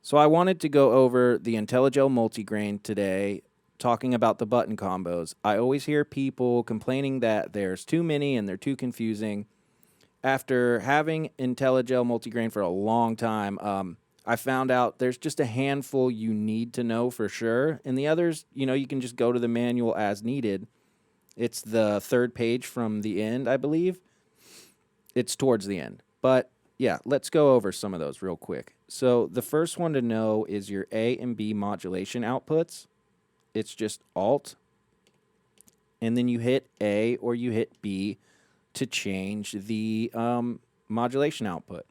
So I wanted to go over the Intellijel Multigrain today, talking about the button combos. I always hear people complaining that there's too many and they're too confusing. After having Intellijel Multigrain for a long time, I found out there's just a handful you need to know for sure. And the others, you can just go to the manual as needed. It's the third page from the end, I believe. It's towards the end. But yeah, let's go over some of those real quick. So the first one to know is your A and B modulation outputs. It's just Alt, and then you hit A or you hit B to change the modulation output.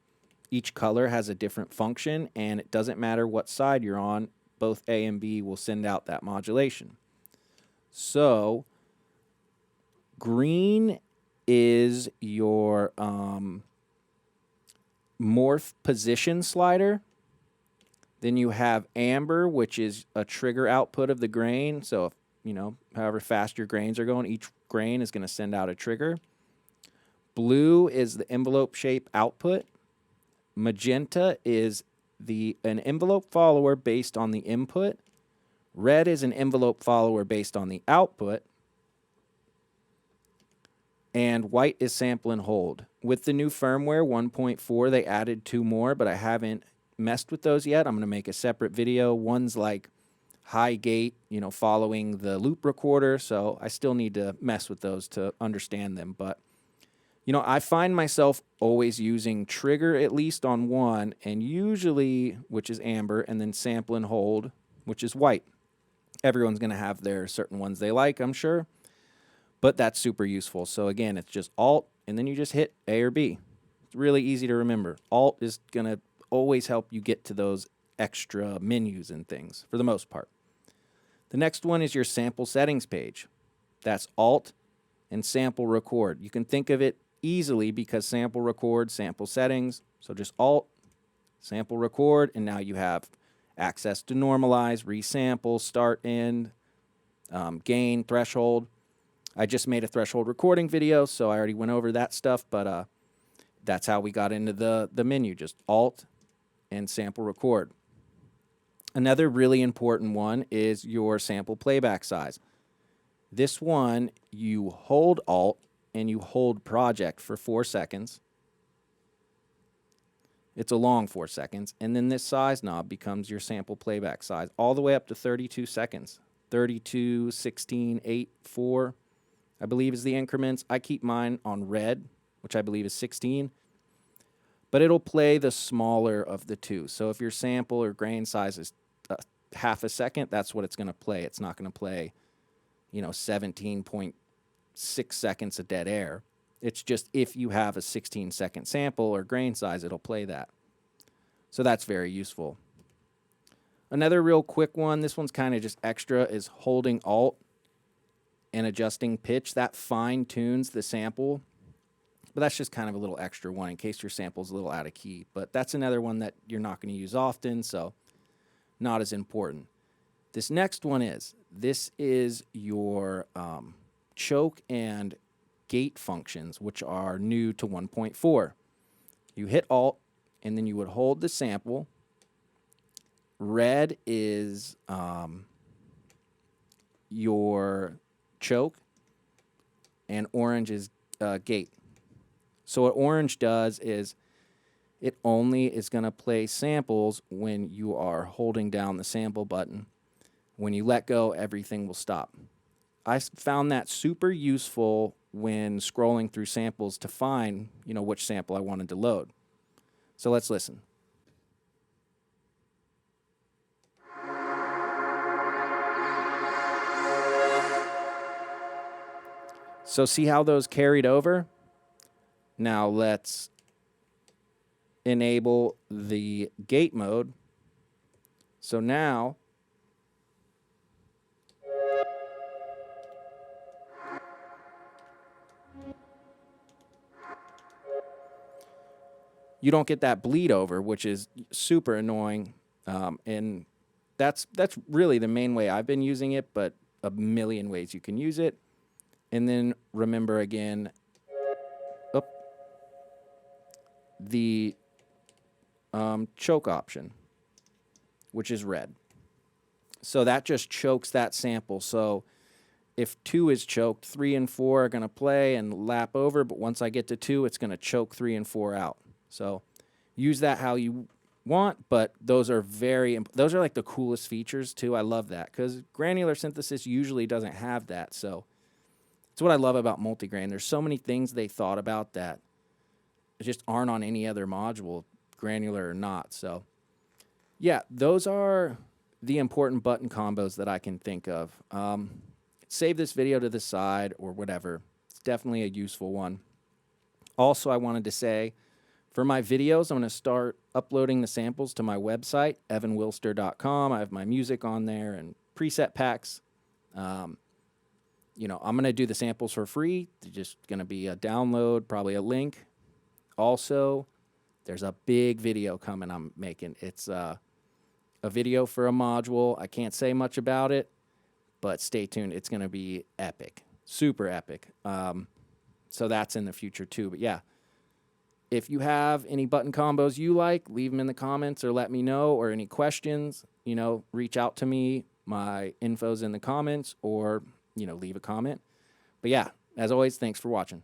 Each color has a different function, and it doesn't matter what side you're on, both A and B will send out that modulation. So green is your morph position slider. Then you have amber, which is a trigger output of the grain. So, however fast your grains are going, each grain is going to send out a trigger. Blue is the envelope shape output. Magenta is an envelope follower based on the input. Red is an envelope follower based on the output. And white is sample and hold. With the new firmware 1.4, they added 2 more, but I haven't messed with those yet. I'm going to make a separate video. One's like high gate, following the loop recorder, so I still need to mess with those to understand them. But, I find myself always using trigger at least on one, and usually, which is amber, and then sample and hold, which is white. Everyone's going to have their certain ones they like, I'm sure. But that's super useful. So again, it's just Alt, and then you just hit A or B. It's really easy to remember. Alt is going to always help you get to those extra menus and things, for the most part. The next one is your sample settings page. That's Alt and sample record. You can think of it easily because sample record, sample settings. So just Alt, sample record, and now you have access to normalize, resample, start, end, gain, threshold. I just made a threshold recording video, so I already went over that stuff, but that's how we got into the menu, just Alt and sample record. Another really important one is your sample playback size. This one, you hold Alt and you hold project for 4 seconds. It's a long 4 seconds, and then this size knob becomes your sample playback size, all the way up to 32 seconds. 32, 16, 8, 4. I believe is the increments. I keep mine on red, which I believe is 16. But it'll play the smaller of the two. So if your sample or grain size is half a second, that's what it's going to play. It's not going to play, 17.6 seconds of dead air. It's just if you have a 16-second sample or grain size, it'll play that. So that's very useful. Another real quick one, this one's kind of just extra, is holding Alt and adjusting pitch. That fine-tunes the sample, but that's just kind of a little extra one in case your sample's a little out of key. But that's another one that you're not going to use often, so not as important. This next one is your choke and gate functions, which are new to 1.4. You hit Alt, and then you would hold the sample. Red is your choke, and orange is gate. So what orange does is it only is going to play samples when you are holding down the sample button. When you let go, everything will stop. I found that super useful when scrolling through samples to find, which sample I wanted to load. So let's listen. So see how those carried over? Now let's enable the gate mode. So now you don't get that bleed over, which is super annoying. And that's really the main way I've been using it, but a million ways you can use it. And then remember again, the choke option. which is red. So that just chokes that sample. So if 2 is choked, 3 and 4 are going to play and lap over, but once I get to 2, it's going to choke 3 and 4 out. So use that how you want, but those are like the coolest features too. I love that because granular synthesis usually doesn't have that. So it's what I love about Multigrain. There's so many things they thought about that just aren't on any other module, granular or not. So yeah, those are the important button combos that I can think of. Save this video to the side or whatever. It's definitely a useful one. Also, I wanted to say, for my videos, I'm going to start uploading the samples to my website, evanwilster.com. I have my music on there and preset packs. I'm going to do the samples for free. They're just going to be a download, probably a link. Also, there's a big video coming I'm making. It's a video for a module. I can't say much about it, but stay tuned. It's going to be epic, super epic. So that's in the future too. But yeah, if you have any button combos you like, leave them in the comments or let me know, or any questions, reach out to me. My info's in the comments, or, leave a comment. But yeah, as always, thanks for watching.